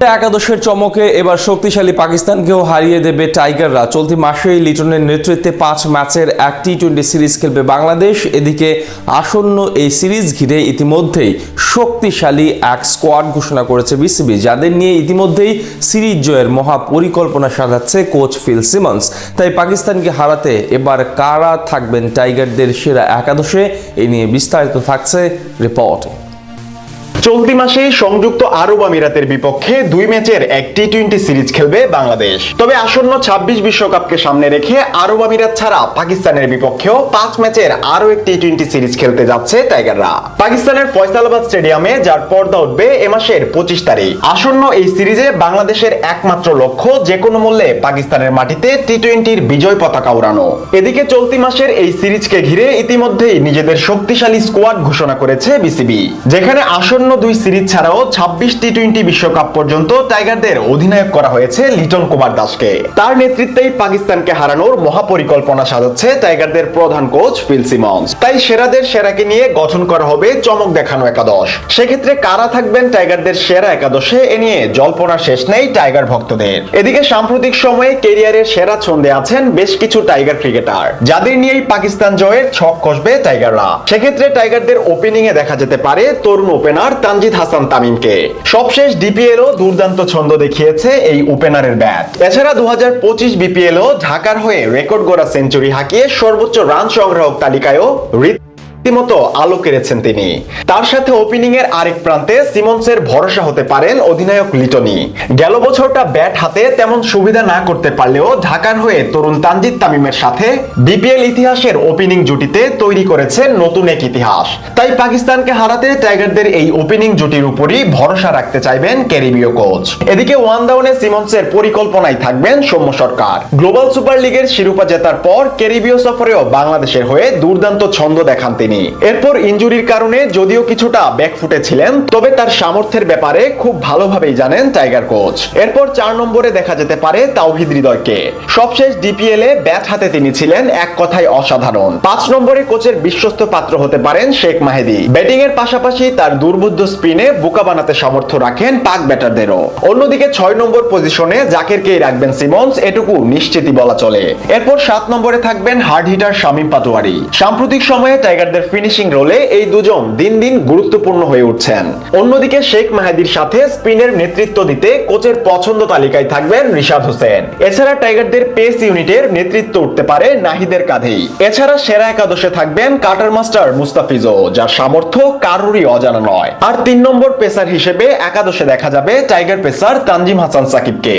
একাদশের চমকে এবার শক্তিশালী পাকিস্তানকেও হারিয়ে দেবে টাইগাররা। চলতি মাসেই লিটনের নেতৃত্বে 5 ম্যাচের এক টি-20 সিরিজ খেলবে বাংলাদেশ। এদিকে আসন্ন এই সিরিজ ঘিরে ইতিমধ্যেই শক্তিশালী এক স্কোয়াড ঘোষণা করেছে বিসিবি, যাদের নিয়ে ইতিমধ্যেই সিরিজ জয়ের মহা পরিকল্পনা সাজাচ্ছে কোচ ফিল সিমন্স। তাই পাকিস্তানকে হারাতে এবার কারা থাকবেন টাইগারদের সেরা একাদশে, এ নিয়ে বিস্তারিত থাকছে রিপোর্টে। চলতি মাসে সংযুক্ত আরব আমিরাতের বিপক্ষে 2 ম্যাচের এক টি-20 সিরিজ খেলবে বাংলাদেশ। তবে আসন্ন 26 বিশ্বকাপকে সামনে রেখে আরব আমিরাত ছাড়া পাকিস্তানের বিপক্ষেও 5 ম্যাচের আরো এক টি-20 সিরিজ খেলতে যাচ্ছে টাইগাররা পাকিস্তানের ফয়সালাবাদ স্টেডিয়ামে, যার পর্দা উঠবে এ মাসের 25 তারিখ। আসন্ন এই সিরিজে বাংলাদেশের একমাত্র লক্ষ্য যে কোনো মূল্যে পাকিস্তানের মাটিতে টি-20-র বিজয় পতাকা উড়ানো। এদিকে চলতি মাসের এই সিরিজকে ঘিরে ইতিমধ্যেই নিজেদের শক্তিশালী স্কোয়াড ঘোষণা করেছে বিসিবি, যেখানে আসন্ন 2 সিরিজ ছাড়াও 26 টি-20 বিশ্বকাপ পর্যন্ত টাইগারদের অধিনায়ক করা হয়েছে লিটন কুমার দাসকে। তার নেতৃত্বেই পাকিস্তানকে হারানোর মহাপরিকল্পনা সাজাচ্ছে টাইগারদের প্রধান কোচ ফিল সিমন্স। তাই সেরাদের সেরাকে নিয়ে গঠন করা হবে চমক দেখানো একাদশ। সেক্ষেত্রে কারা থাকবেন টাইগারদের সেরা একাদশে, এ নিয়ে জল্পনার শেষ নেই টাইগার ভক্তদের। এদিকে সাম্প্রতিক সময়ে ক্যারিয়ারের সেরা ছন্দে আছেন বেশ কিছু টাইগার ক্রিকেটার, যাদের নিয়েই পাকিস্তান জয়ের ছক কষবে টাইগাররা। সেক্ষেত্রে টাইগারদের ওপেনিং এ দেখা যেতে পারে তরুণ ওপেনার তানজিদ হাসান তামিমকে। সবশেষ ডিপিএলও দুর্দান্ত ছন্দ দেখিয়েছে এই ওপেনারের ব্যাট। এছাড়া 2025 বিপিএলও ঢাকার হয়ে রেকর্ড গড়া সেঞ্চুরি হাঁকিয়ে সর্বোচ্চ রান সংগ্রাহক তালিকায়ও রীতিমতো আলো কেড়েছেন তিনি। তার সাথে ওপেনিং এর আরেক প্রান্তে সিমন্সের ভরসা হতে পারেন অধিনায়ক লিটনই। গেল বছরটা ব্যাট হাতে তেমন সুবিধা না করতে পারলেও ঢাকার হয়ে তরুণ তানজিদ তামিমের সাথে বিপিএল ইতিহাসের ওপেনিং জুটিতে তৈরি করেছে নতুন এক ইতিহাস। তাই পাকিস্তানকে হারাতে টাইগারদের এই ওপেনিং জুটির উপরই ভরসা রাখতে চাইবেন ক্যারিবীয় কোচ। এদিকে ওয়ান ডাউনে সিমন্সের পরিকল্পনায় থাকবেন সৌম্য সরকার। গ্লোবাল সুপার লিগের শিরোপা জেতার পর ক্যারিবীয় সফরেও বাংলাদেশের হয়ে দুর্দান্ত ছন্দ দেখান তিনি। এরপর ইনজুরির কারণে যদিও কিছুটা ব্যাকফুটে ছিলেন, তবে তার সামর্থ্যের ব্যাপারে খুব ভালোভাবেই জানেন টাইগার কোচ। এরপর 4 নম্বরে দেখা যেতে পারে তাওহিদ হৃদয়কে। সবশেষ ডিপিএল এ ব্যাট হাতে তিনি ছিলেন এক কথায় অসাধারণ। 5 নম্বরে কোচের বিশ্বস্ত পাত্র হতে পারেন শেখ মাহেদী। ব্যাটিং এর পাশাপাশি তার দুর্বোধ্য স্পিনে বোকা বানাতে সামর্থ্য রাখেন পাক ব্যাটারদেরও। অন্যদিকে 6 নম্বর পজিশনে জাকিরকেই রাখবেন সিমন্স, এটুকু নিশ্চিতই বলা চলে। এরপর 7 নম্বরে থাকবেন হার্ড হিটার শামীম পাটোয়ারি। সাম্প্রতিক সময়ে টাইগারদের ফিনিশিং রোলে এই দুজন দিন দিন গুরুত্বপূর্ণ হয়ে উঠছেন। অন্যদিকে শেখ মাহেদীর সাথে স্পিনের নেতৃত্ব দিতে কোচের পছন্দ তালিকায় থাকবেন রিশাদ হোসেন। এছাড়া টাইগারদের পেস ইউনিটের নেতৃত্ব উঠতে পারে নাহিদের কাঁধেই। এছাড়া সেরা একাদশে থাকবেন কাটার মাস্টার মুস্তাফিজও, যার সামর্থ্য কারোরই অজানা নয়। আর 3 নম্বর পেসার হিসেবে একাদশে দেখা যাবে টাইগার পেসার তানজিম হাসান সাকিবকে।